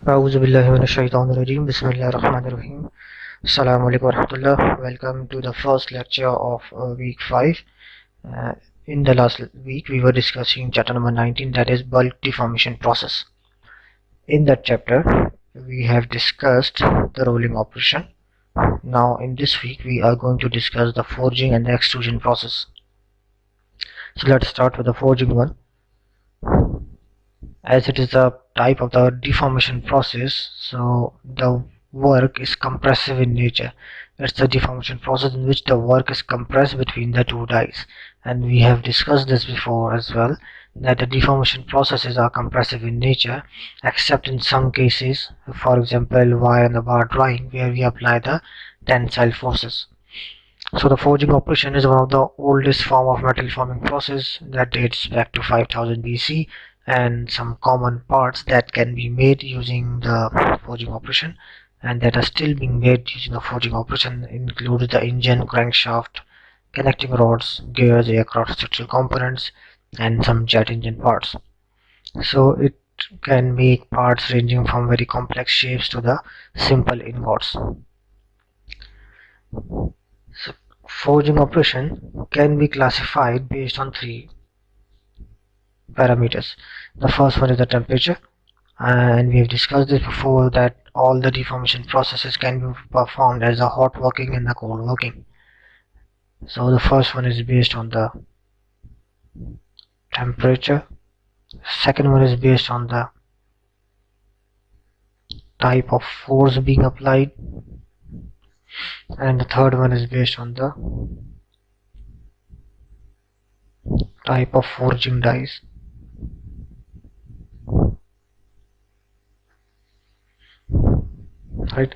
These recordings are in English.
A'udhu billahi minash shaitanir rajim. Bismillahir rahmanir rahim. Assalamu alaikum warahmatullah. Welcome to the first lecture of week 5. Uh, in the last week we were discussing chapter number 19, that is bulk deformation process. In that chapter we have discussed the rolling operation. Now in this week we are going to discuss the forging and the extrusion process. So let's start with the forging one. As it is a type of the deformation process, so the work is compressive in nature. It's the deformation process in which the work is compressed between the two dies, and we have discussed this before as well, that the deformation processes are compressive in nature, except in some cases, for example wire and the bar drawing, where we apply the tensile forces. So the forging operation is one of the oldest form of metal forming process that dates back to 5000 BC, and some common parts that can be made using the forging operation and that are still being made using the forging operation include the engine, crankshaft, connecting rods, gears, aircraft structural components, and some jet engine parts. So it can make parts ranging from very complex shapes to the simple ingots. So forging operation can be classified based on three parameters. The first one is the temperature, and we have discussed this before, that all the deformation processes can be performed as a hot working and the cold working. So the first one is based on the temperature, second one is based on the type of force being applied, and the third one is based on the type of forging dies. Right,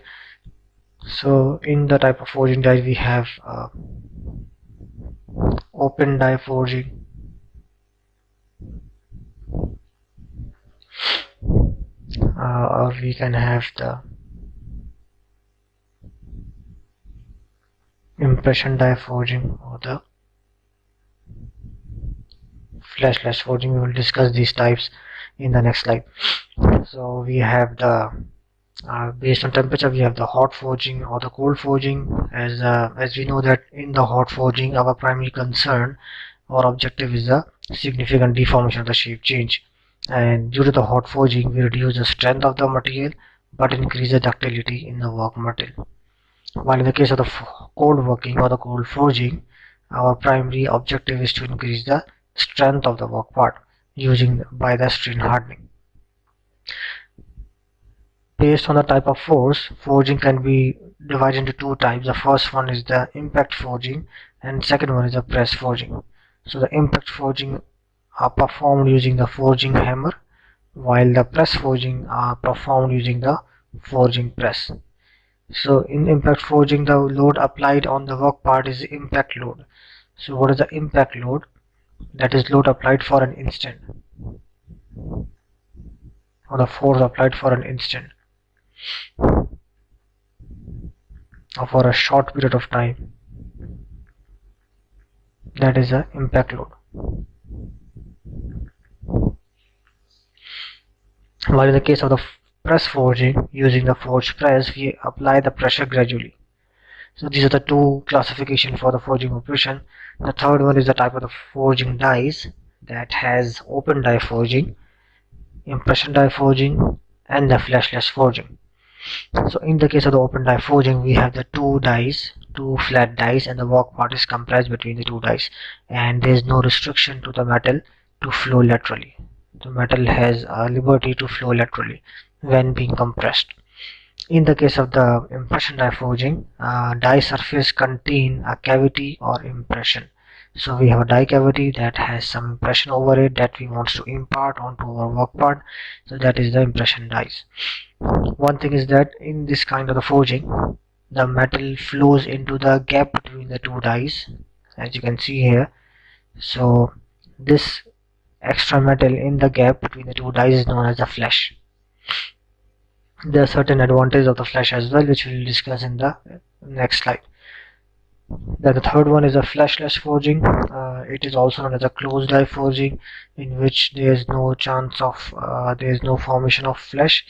so in the type of forging die we have open die forging, or we can have the impression die forging or the flashless forging. We will discuss these types in the next slide. So we have the based on temperature we have the hot forging or the cold forging. As we know that in the hot forging our primary concern or objective is the significant deformation of the shape change, and due to the hot forging we reduce the strength of the material but increase the ductility in the work material. While in the case of the cold working or the cold forging, our primary objective is to increase the strength of the work part using by the strain hardening. Based on the type of force, forging can be divided into two types. The first one is the impact forging and second one is the press forging. So the impact forging are performed using the forging hammer, while the press forging are performed using the forging press. So in impact forging the load applied on the work part is the impact load. So what is the impact load? That is load applied for an instant, or the force applied for an instant, or for a short period of time. That is the impact load. While in the case of the press forging, using the forge press, we apply the pressure gradually. So these are the two classifications for the forging operation. The third one is the type of the forging dies, that has open die forging, impression die forging, and the flashless forging. So in the case of the open die forging we have the two flat dies, and the work part is compressed between the two dies, and there is no restriction to the metal to flow laterally. The metal has a liberty to flow laterally when being compressed. In the case of the impression die forging, die surface contain a cavity or impression. So we have a die cavity that has some impression over it that we want to impart onto our work part. So that is the impression dies. One thing is that in this kind of the forging, the metal flows into the gap between the two dies, as you can see here. So this extra metal in the gap between the two dies is known as the flash. There are certain advantages of the flash as well, which we will discuss in the next slide. Then the third one is a flashless forging. It is also known as a closed die forging, in which there is no chance of there is no formation of flash,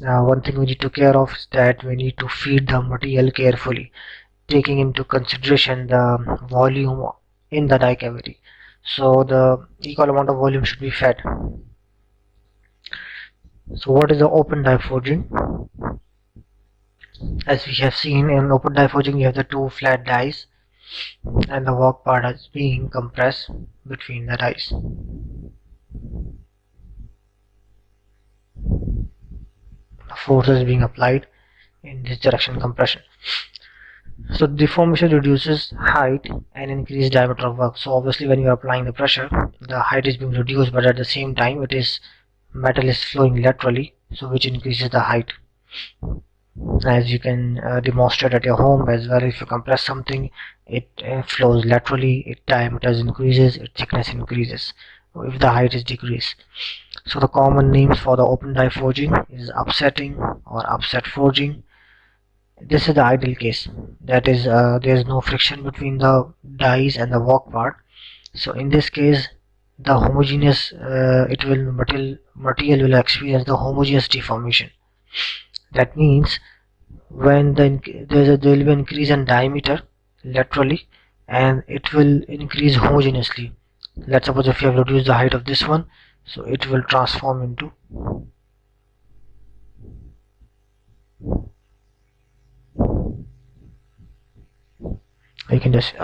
One thing we need to care of is that we need to feed the material carefully, taking into consideration the volume in the die cavity. So the equal amount of volume should be fed. So what is the open die forging? As we have seen, in open die forging you have the two flat dies and the work part is being compressed between the dies. The force is being applied in this direction, compression. So deformation reduces height and increase diameter of work. So obviously when you are applying the pressure, the height is being reduced, but at the same time metal is flowing laterally, so which increases the height. As you can demonstrate at your home as well, if you compress something, it flows laterally, its diameter increases, its thickness increases if the height is decreased. So the common names for the open die forging is upsetting or upset forging. This is the ideal case, that is there is no friction between the dies and the work part. So in this case the homogeneous material will experience the homogeneous deformation. That means when there will be an increase in diameter laterally and it will increase homogeneously. Let's suppose if you have reduced the height of this one, so it will transform into, you can just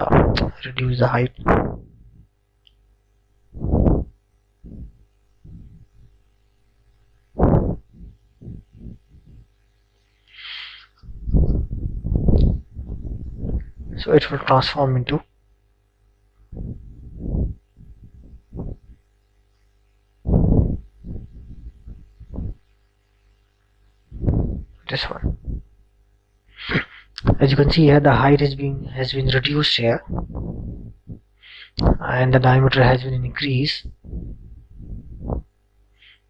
reduce the height. So it will transform into this one. As you can see here, the height has been reduced here and the diameter has been increased,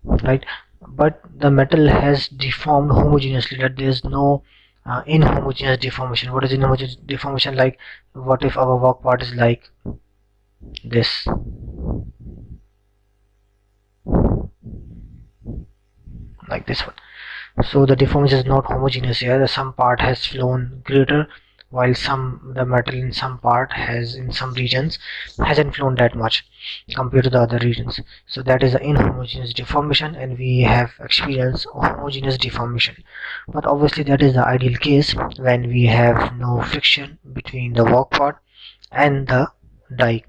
right? But the metal has deformed homogeneously, that there is no inhomogeneous deformation. What is inhomogeneous deformation? Like, what if our work part is like this, like this one? So the deformation is not homogeneous here. Some part has flown greater, while the metal in some part has, in some regions, hasn't flown that much compared to the other regions. So that is the inhomogeneous deformation, and we have experienced homogeneous deformation. But obviously that is the ideal case when we have no friction between the work part and the die.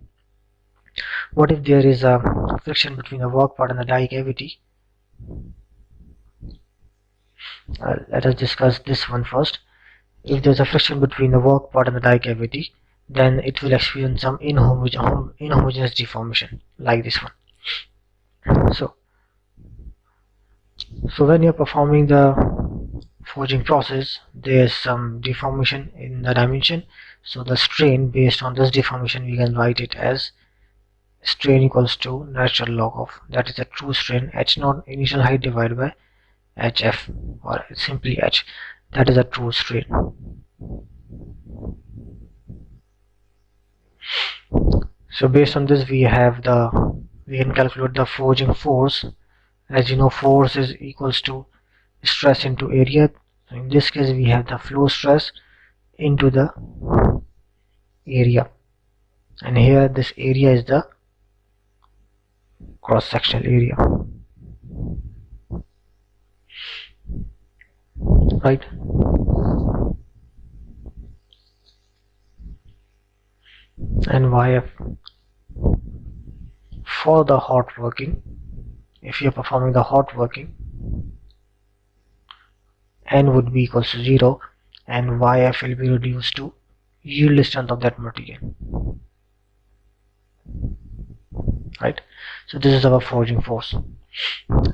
What if there is a friction between the work part and the die cavity? Let us discuss this one first. If there is a friction between the work part and the die cavity, then it will experience some inhomogeneous deformation like this one. So when you are performing the forging process, there is some deformation in the dimension. So the strain based on this deformation, we can write it as strain equals to natural log of, that is a true strain, h0 initial height divided by hf, or simply h, that is a true strain. So based on this we can calculate the forging force. As you know, force is equals to stress into area. So in this case we have the flow stress into the area, and here this area is the cross sectional area, right? And yf for the hot working, if you are performing the hot working, n would be equals to 0 and yf will be reduced to yield strength of that material, right? So this is our forging force.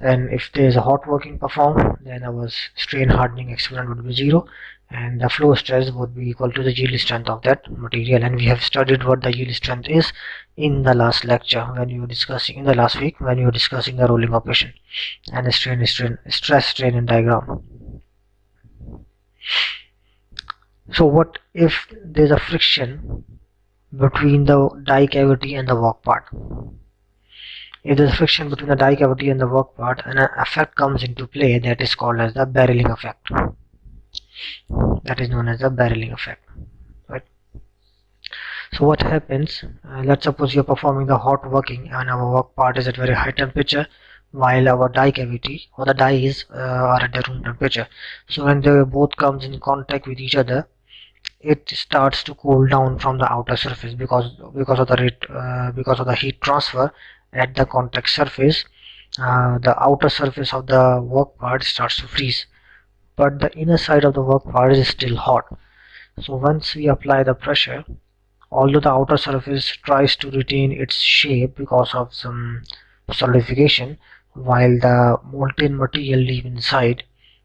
And if there is a hot working performed, then our strain hardening exponent would be 0 and the flow stress would be equal to the yield strength of that material. And we have studied what the yield strength is in the last lecture when we were discussing, in the last week when we were discussing the rolling operation and the stress strain and diagram. So what if there is a friction between the die cavity and the work part? If there's friction between the die cavity and the work part, an effect comes into play that is called as the barreling effect. That is known as the barreling effect. Right? So what happens, let's suppose you're performing the hot working and our work part is at very high temperature while our die cavity or the dies are at the room temperature. So when they both comes in contact with each other, it starts to cool down from the outer surface because of the heat transfer at the contact surface. The outer surface of the work part starts to freeze, but the inner side of the work part is still hot. So once we apply the pressure, although the outer surface tries to retain its shape because of some solidification, while the molten material deep inside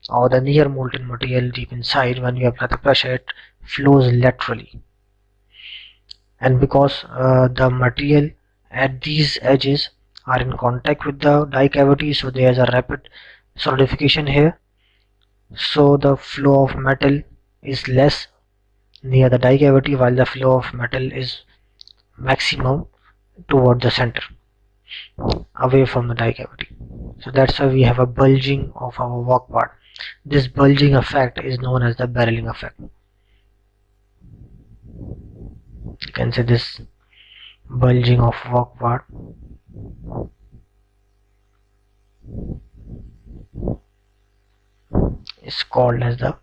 or the near molten material deep inside, when we apply the pressure, it flows laterally. And because the material at these edges are in contact with the die cavity, so there is a rapid solidification here, so the flow of metal is less near the die cavity while the flow of metal is maximum toward the center, away from the die cavity. So that's why we have a bulging of our work part. This bulging effect is known as the barreling effect. You can say this bulging of work part is called as the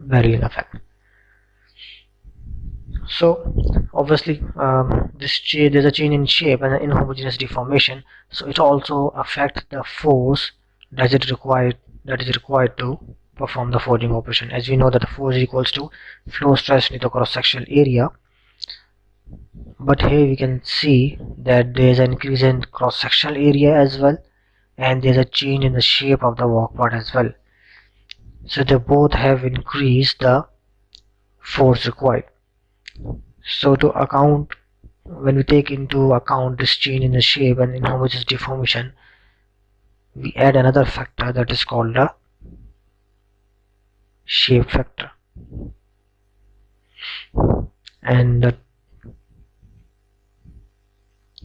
barreling effect. So obviously there's a change in shape and an inhomogeneous deformation, so it also affects the force that is required to perform the forging operation. As we know that the force is equals to flow stress into the cross-sectional area, but here we can see that there is an increase in cross-sectional area as well, and there's a change in the shape of the work part as well. So they both have increased the force required. So to account, when we take into account this change in the shape and inhomogeneous deformation, we add another factor that is called the shape factor, and the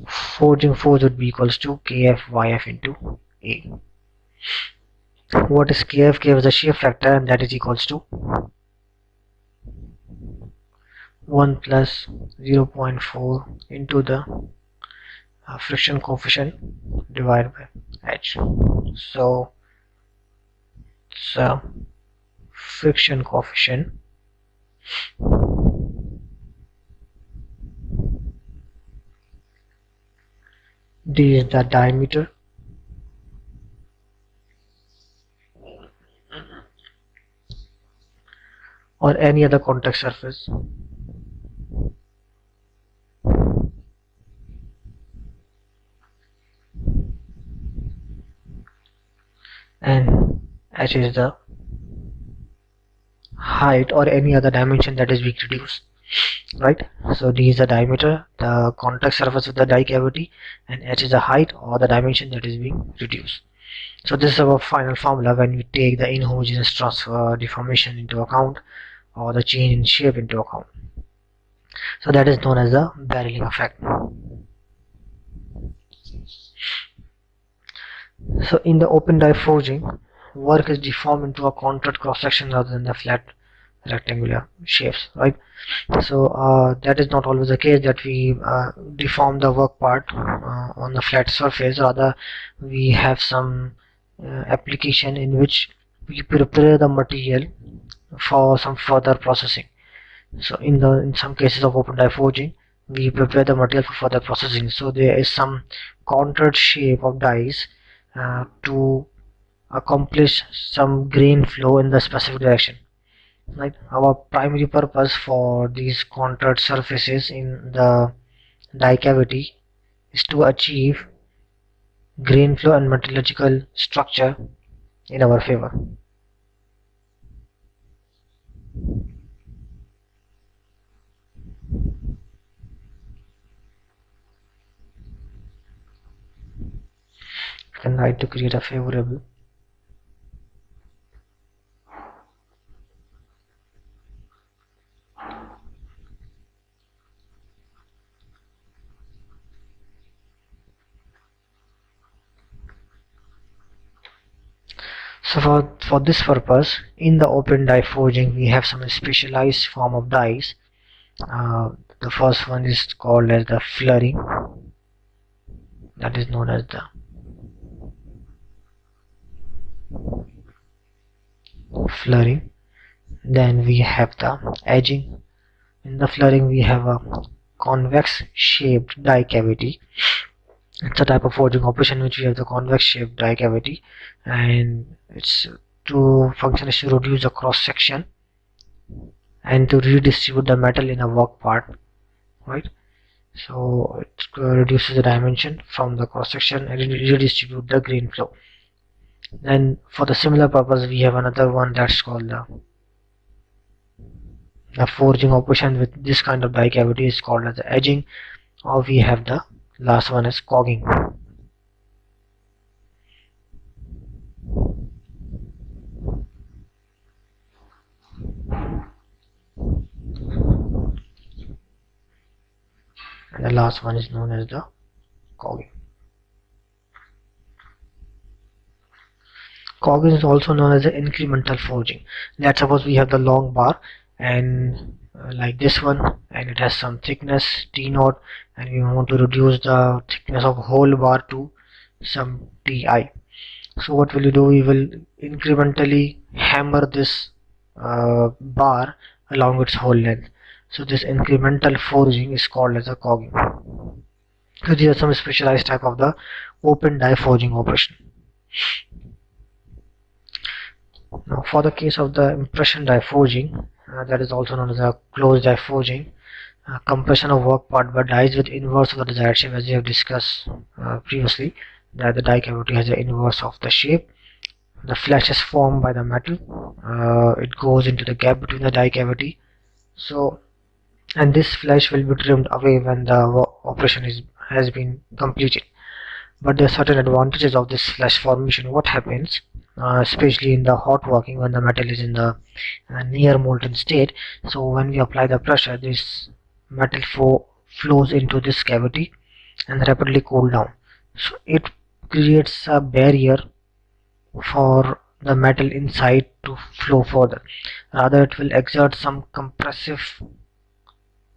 forging force would be equals to kf into A. What is kf? Kf is the shape factor, and that is equals to 1 plus 0.4 into the friction coefficient divided by h. So it's friction coefficient d is the diameter or any other contact surface, and h is the height or any other dimension that is being reduced, right? So d is the diameter, the contact surface of the die cavity, and h is the height or the dimension that is being reduced. So this is our final formula when we take the inhomogeneous transfer deformation into account or the change in shape into account. So that is known as the barreling effect. So in the open die forging, work is deformed into a contoured cross section rather than the flat rectangular shapes, right? So that is not always the case that we deform the work part on the flat surface. Rather, we have some application in which we prepare the material for some further processing. So in some cases of open die forging, we prepare the material for further processing. So there is some contoured shape of dies to accomplish some grain flow in the specific direction. Right. Our primary purpose for these contoured surfaces in the die cavity is to achieve grain flow and metallurgical structure in our favor. You can write to create a favorable So for this purpose, in the open die forging, we have some specialized form of dies. The first one is called as the flurry, that is known as the flurry. Then we have the edging. In the flurring, we have a convex shaped die cavity. It's a type of forging operation which we have the convex shaped die cavity, and its to function is to reduce the cross section and to redistribute the metal in a work part, right? So it reduces the dimension from the cross section and redistribute the grain flow. Then for the similar purpose, we have another one that's called the forging operation with this kind of die cavity is called as the edging, or we have the last one is cogging. And the last one is known as the cogging. Cogging is also known as the incremental forging. Let's suppose we have the long bar and like this one, and it has some thickness T0, and we want to reduce the thickness of whole bar to some Ti. So what will you do? We will incrementally hammer this bar along its whole length. So this incremental forging is called as a cogging. So these are some specialized type of the open die forging operation. Now for the case of the impression die forging, that is also known as a closed die forging, compression of work part by dies with inverse of the desired shape, as we have discussed previously, that the die cavity has the inverse of the shape. The flash is formed by the metal, it goes into the gap between the die cavity, so and this flash will be trimmed away when the operation has been completed. But there are certain advantages of this flash formation. What happens, especially in the hot working when the metal is in the near molten state, so when we apply the pressure, this metal flows into this cavity and rapidly cool down, so it creates a barrier for the metal inside to flow further. Rather, it will exert some compressive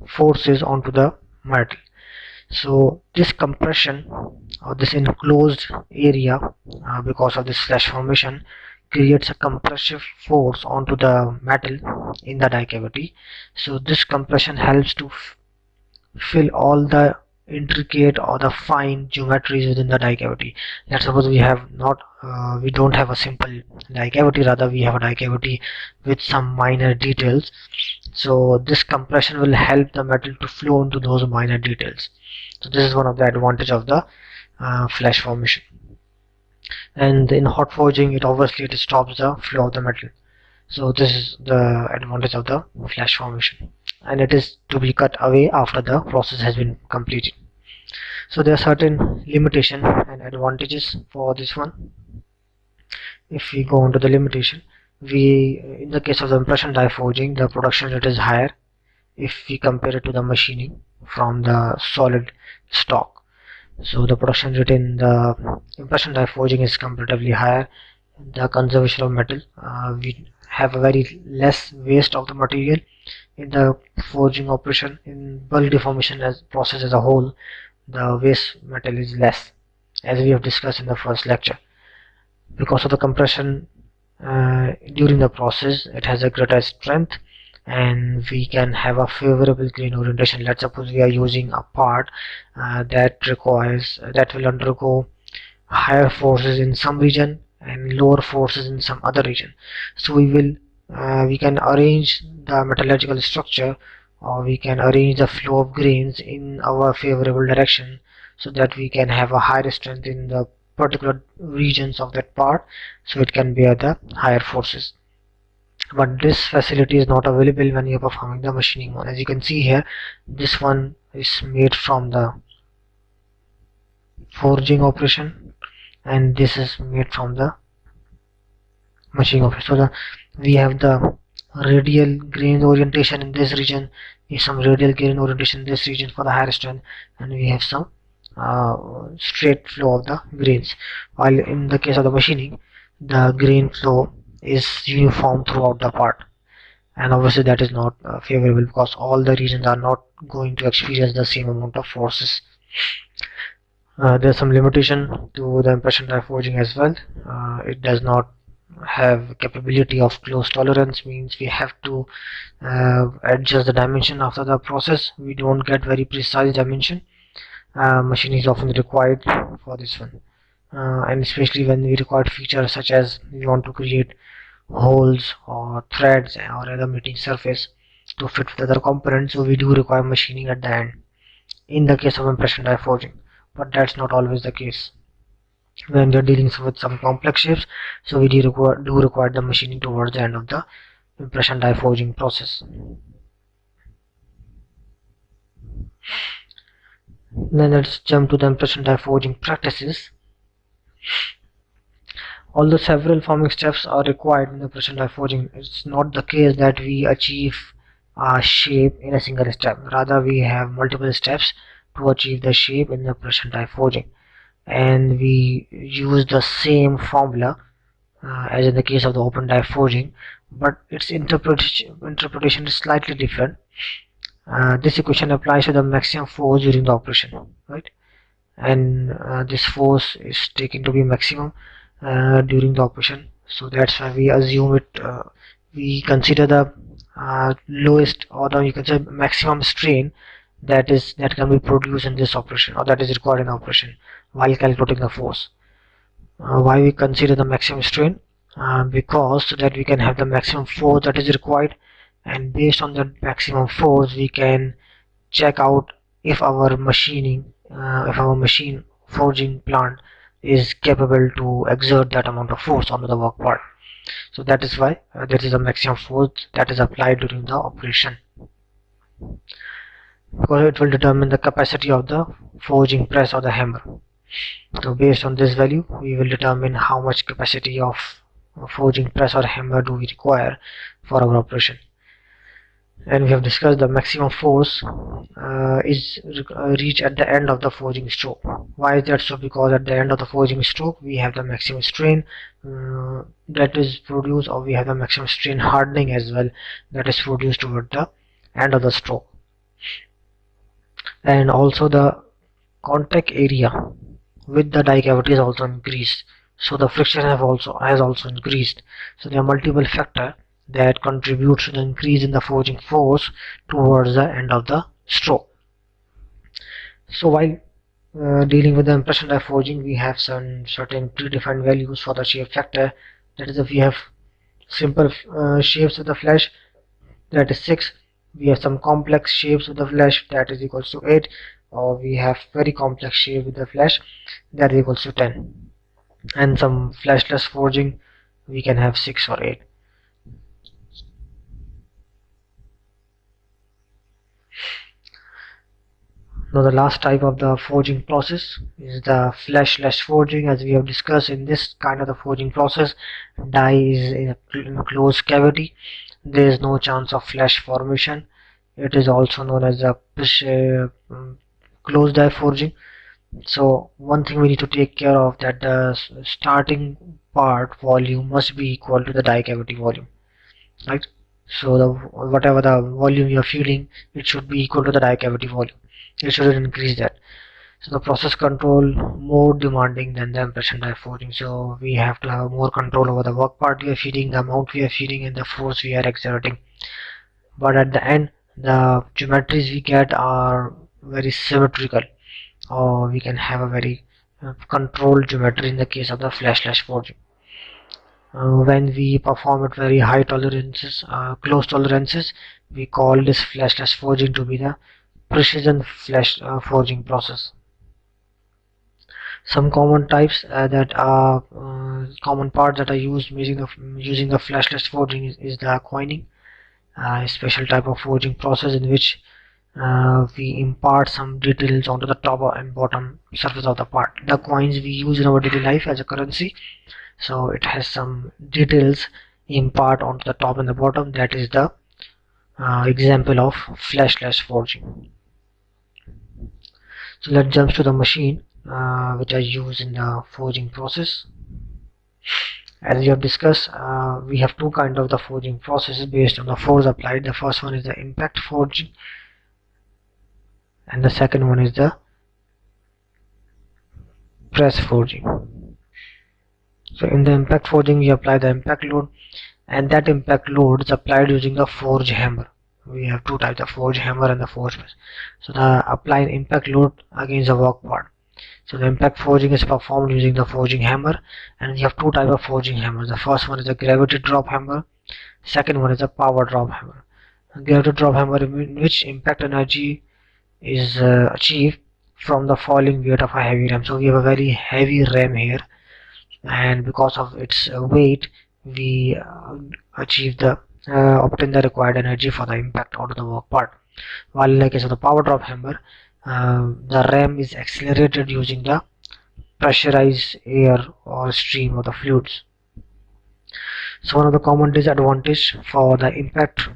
forces onto the metal. So this compression or this enclosed area, because of this flash formation, creates a compressive force onto the metal in the die cavity. So this compression helps to fill all the intricate or the fine geometries within the die cavity. Let's suppose we don't have a simple die cavity, rather we have a die cavity with some minor details. So this compression will help the metal to flow into those minor details. So this is one of the advantage of the flash formation. And in hot forging, it obviously stops the flow of the metal. So this is the advantage of the flash formation, and it is to be cut away after the process has been completed. So there are certain limitations and advantages for this one. If we go on to the limitation, in the case of the impression die forging, the production rate is higher if we compare it to the machining from the solid stock. So the production rate in the impression die forging is comparatively higher. The conservation of metal, we have a very less waste of the material in the forging operation. In bulk deformation as process as a whole, the waste metal is less, as we have discussed in the first lecture. Because of the compression during the process, it has a greater strength, and we can have a favorable grain orientation. Let's suppose we are using a part that will undergo higher forces in some region and lower forces in some other region. So we can arrange the metallurgical structure, or we can arrange the flow of grains in our favorable direction, so that we can have a higher strength in the particular regions of that part, so it can bear the higher forces. But this facility is not available when you are performing the machining one. As you can see here, this one is made from the forging operation, and this is made from the machining operation. So we have the radial grain orientation in this region, we have some radial grain orientation in this region for the higher strength, and we have some straight flow of the grains. While in the case of the machining, the grain flow is uniform throughout the part, and obviously that is not favorable because all the regions are not going to experience the same amount of forces. There's some limitation to the impression die forging as well. It does not have capability of close tolerance, means we have to adjust the dimension after the process. We don't get very precise dimension. Machine is often required for this one, and especially when we require features such as we want to create holes or threads or other meeting surface to fit with other components, so we do require machining at the end in the case of impression die forging. But that's not always the case when we're dealing with some complex shapes, so we do require the machining towards the end of the impression die forging process. Then let's jump to the impression die forging practices. Although several forming steps are required in impression die forging, it's not the case that we achieve a shape in a single step. Rather, we have multiple steps to achieve the shape in the impression die forging, and we use the same formula as in the case of the open die forging, but its interpretation is slightly different. This equation applies to the maximum force during the operation, right? And this force is taken to be maximum during the operation, so that's why we assume it. We consider the lowest, or the, you can say, maximum strain that can be produced in this operation, or that is required in operation while calculating the force. Why we consider the maximum strain? Because so that we can have the maximum force that is required, and based on the maximum force we can check out if our machine forging plant is capable to exert that amount of force onto the work part. So that is why there is a maximum force that is applied during the operation, because it will determine the capacity of the forging press or the hammer. So based on this value, we will determine how much capacity of forging press or hammer do we require for our operation. And we have discussed the maximum force is reached at the end of the forging stroke. Why is that so? Because at the end of the forging stroke we have the maximum strain that is produced, or we have the maximum strain hardening as well that is produced toward the end of the stroke. And also the contact area with the die cavity is also increased, so the friction has also increased. So there are multiple factors that contribute to the increase in the forging force towards the end of the stroke. So while dealing with the impression die forging, we have some certain predefined values for the shape factor. That is, if we have simple shapes with the flash, that is 6. We have some complex shapes with the flash, that is equals to 8, or we have very complex shape with the flash, that is equals to 10. And some flashless forging, we can have 6 or 8. Now the last type of the forging process is the flashless forging. As we have discussed, in this kind of the forging process, die is in a closed cavity. There is no chance of flash formation. It is also known as a closed die forging. So one thing we need to take care of, that the starting part volume must be equal to the die cavity volume, right? So the whatever the volume you are feeding, it should be equal to the die cavity volume. It shouldn't increase that. So the process control more demanding than the impression die forging. So we have to have more control over the work part we are feeding, the amount we are feeding, and the force we are exerting. But at the end, the geometries we get are very symmetrical, or we can have a very controlled geometry in the case of the flashless forging. When we perform at very high tolerances, close tolerances, we call this flashless forging to be the precision flash forging process. Some common types that are common parts that are used using the flashless forging is the coining, a special type of forging process in which we impart some details onto the top and bottom surface of the part. The coins we use in our daily life as a currency, so it has some details impart onto the top and the bottom. That is the example of flashless forging. So let's jump to the machine which I use in the forging process. As we have discussed, we have two kinds of the forging processes based on the force applied. The first one is the impact forging, and the second one is the press forging. So in the impact forging, we apply the impact load, and that impact load is applied using the forge hammer. We have two types, the forge hammer and the forge press. So the applied impact load against the work part. So the impact forging is performed using the forging hammer, and we have two types of forging hammers. The first one is a gravity drop hammer, second one is a power drop hammer. A gravity drop hammer, in which impact energy is achieved from the falling weight of a heavy ram. So we have a very heavy ram here, and because of its weight, we achieve the obtain the required energy for the impact out of the work part. While in the case of the power drop hammer, the ram is accelerated using the pressurized air or stream of the fluids. So one of the common disadvantage for the impact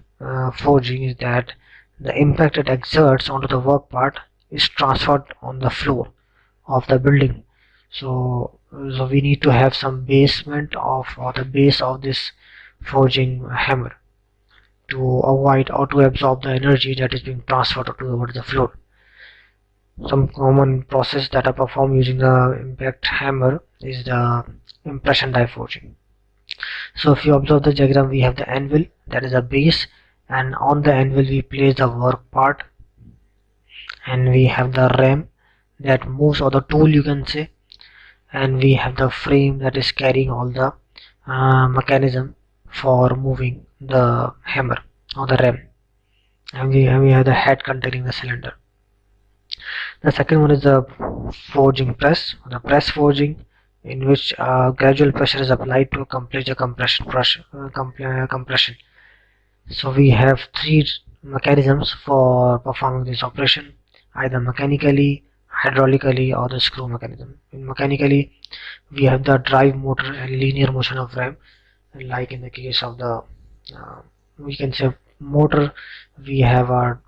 forging is that the impact it exerts onto the work part is transferred on the floor of the building. So we need to have some basement of or the base of this forging hammer to avoid or to absorb the energy that is being transferred towards the floor. Some common process that are performed using the impact hammer is the impression die forging. So if you observe the diagram, we have the anvil, that is a base, and on the anvil we place the work part, and we have the ram that moves, or the tool you can say, and we have the frame that is carrying all the mechanism for moving the hammer or the ram, and we have the head containing the cylinder. The second one is the forging press, the press forging, in which gradual pressure is applied to accomplish the compression. So we have three mechanisms for performing this operation, either mechanically, hydraulically, or the screw mechanism. In mechanically, we have the drive motor and linear motion of ram, like in the case of the we can say motor, we have our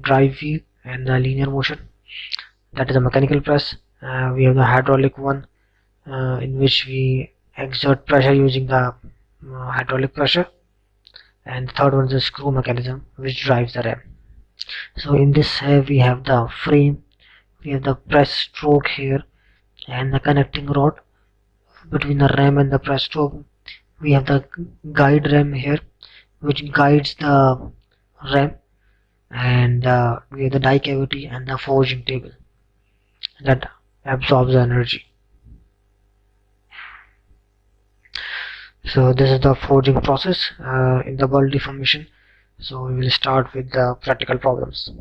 drive wheel and the linear motion, that is a mechanical press. We have the hydraulic one, in which we exert pressure using the hydraulic pressure, and the third one is the screw mechanism which drives the ram. So in this we have the frame, we have the press stroke here, and the connecting rod between the ram and the press stroke. We have the guide ram here which guides the ram, and we have the die cavity and the forging table that absorbs the energy. So this is the forging process in the ball deformation. So we will start with the practical problems.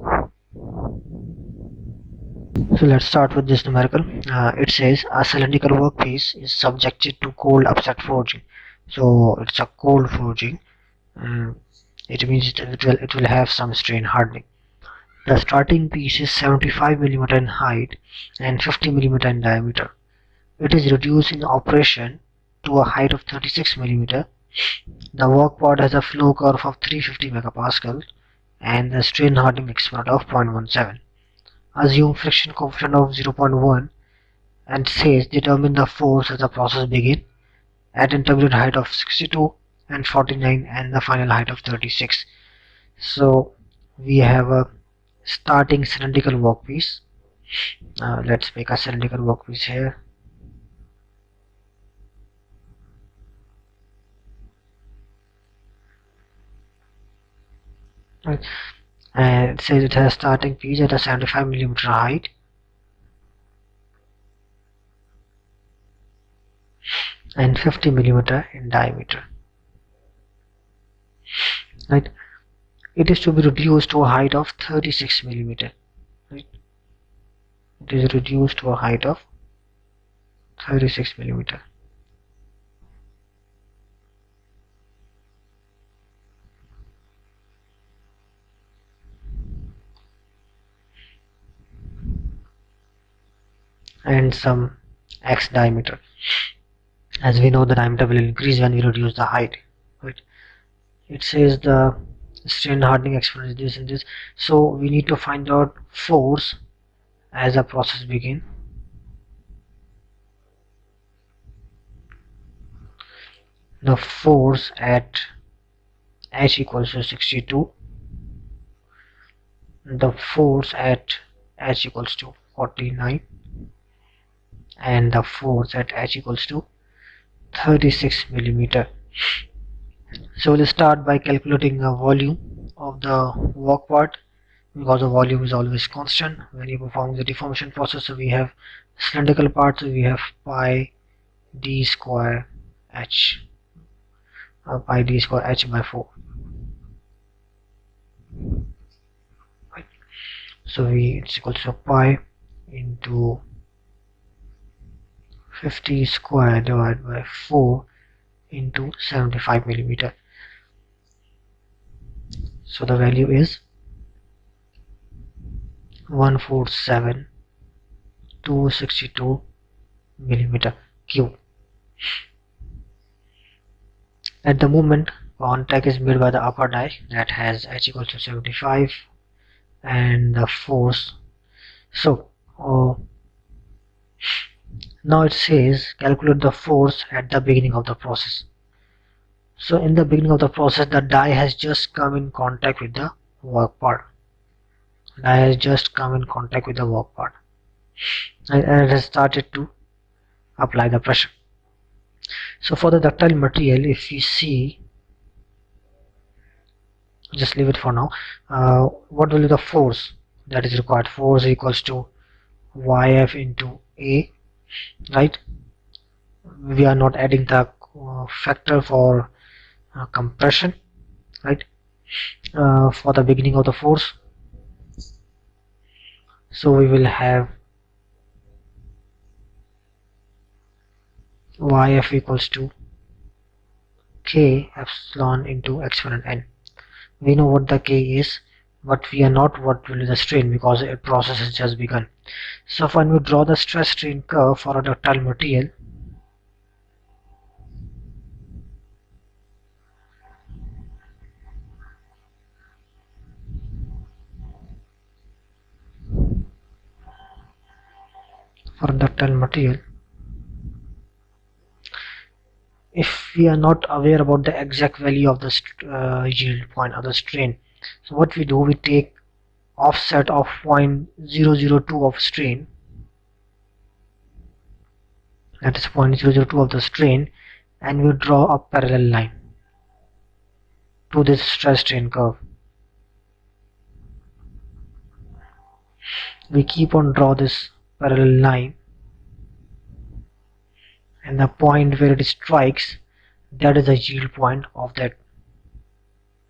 So let's start with this numerical. It says a cylindrical workpiece is subjected to cold upset forging. So it's a cold forging. It means it will have some strain hardening. The starting piece is 75 mm in height and 50 mm in diameter. It is reduced in operation to a height of 36 mm. The work part has a flow curve of 350 megapascal and the strain hardening exponent of 0.17. Assume friction coefficient of 0.1 and says determine the force as the process begins at intermediate height of 62 and 49 and the final height of 36. So we have a starting cylindrical workpiece. Let's make a cylindrical workpiece here. Right. And it says it has a starting piece at a 75 mm height and 50 mm in diameter. Right. It is to be reduced to a height of 36 mm. Right. It is reduced to a height of 36 mm. And some x diameter. As we know, the diameter will increase when we reduce the height. Right. It says the strain hardening exponent is this and this. So we need to find out force as the process begins. the force at H equals to 62, the force at H equals to 49, and the force at H equals to 36 millimeter. So we'll start by calculating the volume of the work part, because the volume is always constant when you perform the deformation process. So we have cylindrical part, so we have pi d square h, pi d square h by 4. Right. So it's equal to pi into 50 square divided by 4 into 75 millimeter. So the value is 147,262 millimeter cube. At the moment, contact is made by the upper die that has H equals to 75 and the force. So now it says calculate the force at the beginning of the process. So in the beginning of the process, the die has just come in contact with the work part. Die has just come in contact with the work part, and it has started to apply the pressure. So for the ductile material, if you see, just leave it for now. What will be the force that is required? Force equals to YF into A, right? We are not adding the factor for compression, right? For the beginning of the force, so we will have YF equals to K epsilon into exponent n. We know what the K is, but we are not what will be the strain, because a process has just begun. So when we draw the stress strain curve for a ductile material, if we are not aware about the exact value of the yield point or the strain, so what we do, we take offset of 0.002 of strain, that is 0.002 of the strain, and we draw a parallel line to this stress strain curve. We keep on draw this parallel line, and the point where it strikes, that is the yield point of that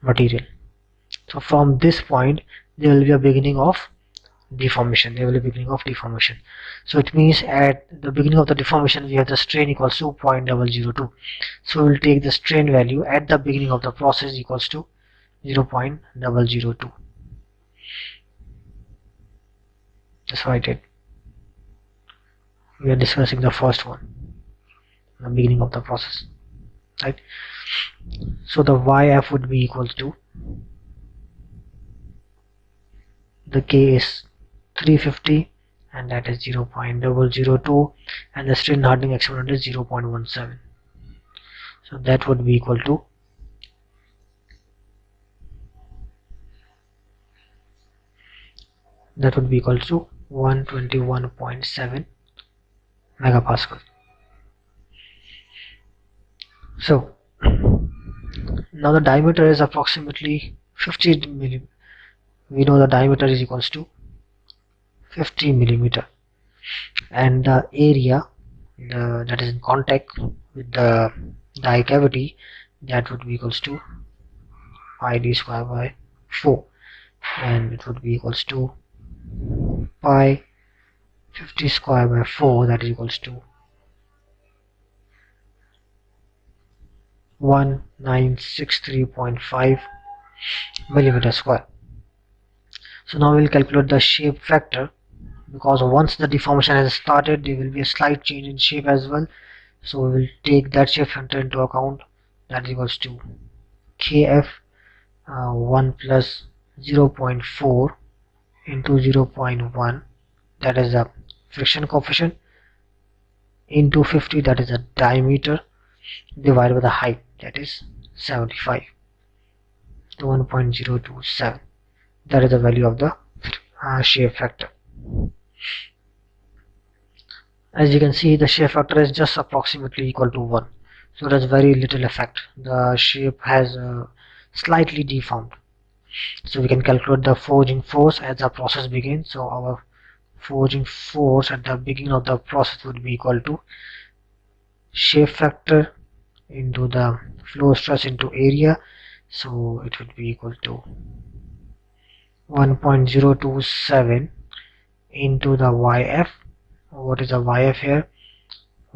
material. So from this point there will be a beginning of deformation. So it means at the beginning of the deformation we have the strain equals to 0.002. So we will take the strain value at the beginning of the process equals to 0.002. That's what I did. We are discussing the first one, the beginning of the process, right? So the YF would be equal to, the K is 350 and that is 0.002, and the strain hardening exponent is 0.17. So that would be equal to 121.7 megapascal. So now the diameter is approximately 50 millimeter. We know the diameter is equals to 50 millimeter, and the area that is in contact with the die cavity, that would be equals to pi d square by 4, and it would be equals to pi 50 square by 4, that is equals to 1963.5 millimeter square. So now we'll calculate the shape factor, because once the deformation has started there will be a slight change in shape as well. So we will take that shape factor into account, that is equals to Kf 1 plus 0.4 into 0.1, that is a friction coefficient, into 50, that is a diameter, divided by the height, that is 75 to 1.027. That is the value of the shear factor. As you can see, the shear factor is just approximately equal to 1, so there's very little effect. The shape has slightly deformed. So we can calculate the forging force as the process begins. So our forging force at the beginning of the process would be equal to shape factor into the flow stress into area. So it would be equal to 1.027 into the YF. What is the YF here?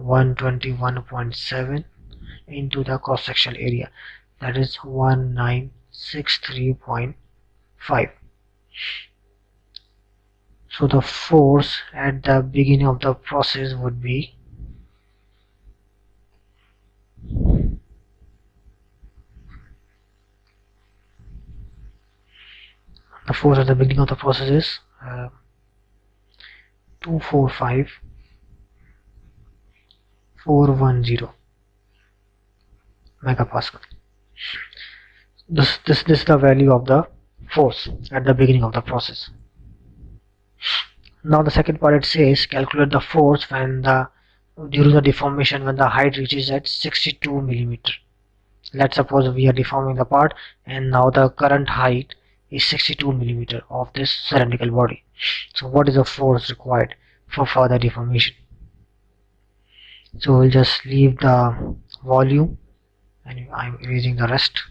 121.7 into the cross sectional area, that is 1963.5. So the force at the beginning of the process would be the force at the beginning of the process is 245,410 megapascal. This is the value of the force at the beginning of the process. Now the second part, it says calculate the force when during the deformation when the height reaches at 62 millimeter. Let's suppose we are deforming the part and now the current height is 62 millimeter of this cylindrical body. So what is the force required for further deformation? So we'll just leave the volume and I'm erasing the rest.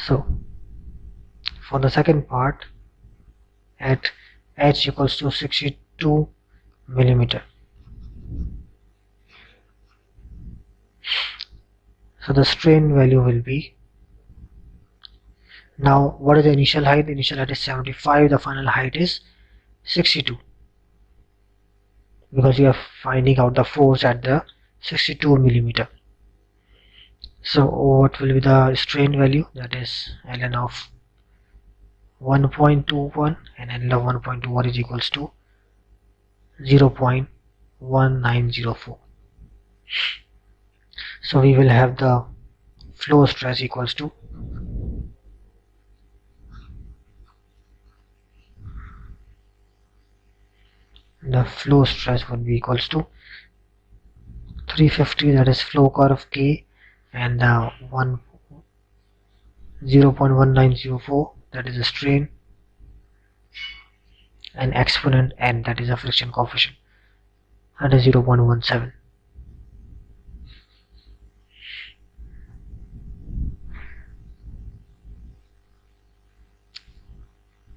So for the second part, at h equals to 62 millimeter, so the strain value will be, now what is the initial height? The initial height is 75, the final height is 62, because we are finding out the force at the 62 millimeter. So what will be the strain value? That is ln of 1.21 and ln of 1.21 is equals to 0.1904. So we will have the flow stress equals to would be equals to 350, that is flow curve K, and 0.1904, that is the strain, and exponent n, that is a friction coefficient, that is 0.17.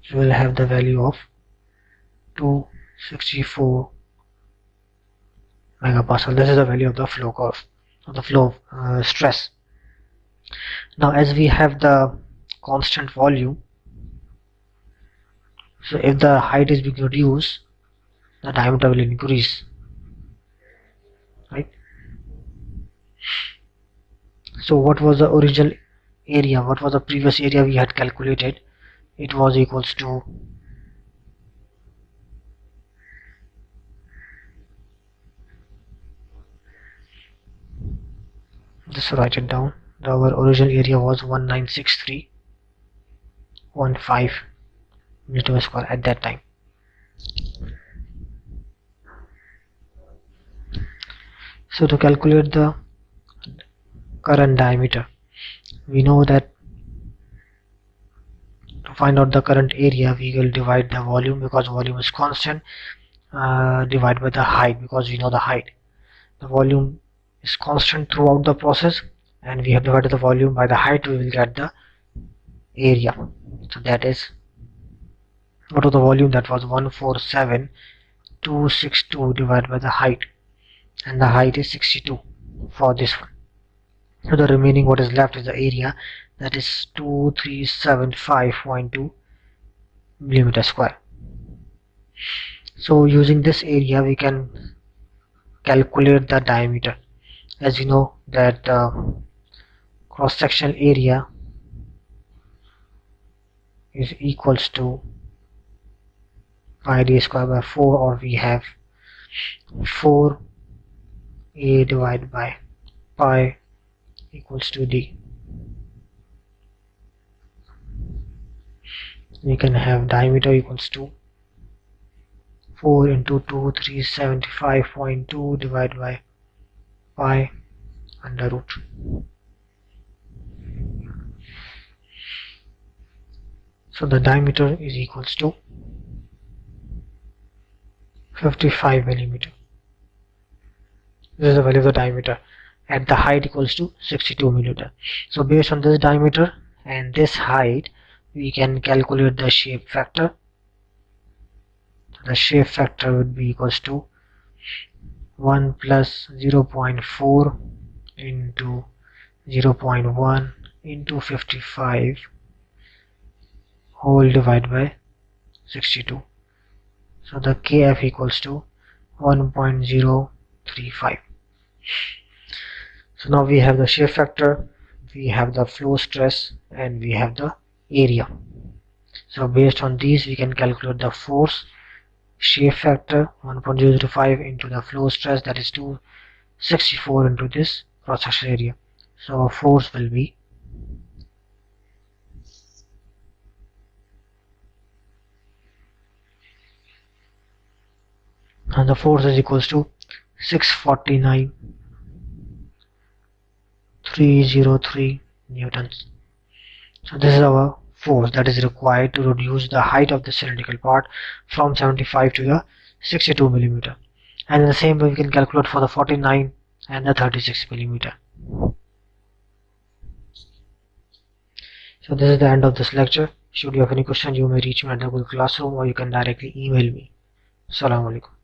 So we'll have the value of 264 megapascal. This is the value of the flow curve, of the flow stress. Now as we have the constant volume, so if the height is being reduced, the diameter will increase, right? So what was the original area? What was the previous area we had calculated? It was equals to just write it down. Our original area was 1963.15 meter square at that time. So to calculate the current diameter, we know that to find out the current area we will divide the volume, because volume is constant, divide by the height, because we know the height. The volume is constant throughout the process and we have divided the volume by the height, we will get the area. So that is, what was the volume? That was 147,262 divided by the height, and the height is 62 for this one. So the remaining what is left is the area, that is 2375.2 millimeter square. So using this area we can calculate the diameter. As you know that cross-sectional area is equals to pi d square by 4, or we have 4a divided by pi equals to d. We can have diameter equals to 4 into 2, 375.2 divided by pi under root. So the diameter is equals to 55 millimeter. This is the value of the diameter, and the height equals to 62 millimeter. So based on this diameter and this height, we can calculate the shape factor. The shape factor would be equals to 1 plus 0.4 into 0.1 into 55 whole divided by 62. So the kf equals to 1.035. So now we have the shear factor, we have the flow stress, and we have the area. So based on these we can calculate the force. Shear factor 1.005 into the flow stress, that is 264 into this cross section area. So our force will be and the force is equals to 649,303 newtons. So this is our force that is required to reduce the height of the cylindrical part from 75 to the 62 millimeter. And in the same way we can calculate for the 49 and the 36 millimeter. So this is the end of this lecture. Should you have any question, you may reach me at the Google Classroom, or you can directly email me. Assalamu alaikum.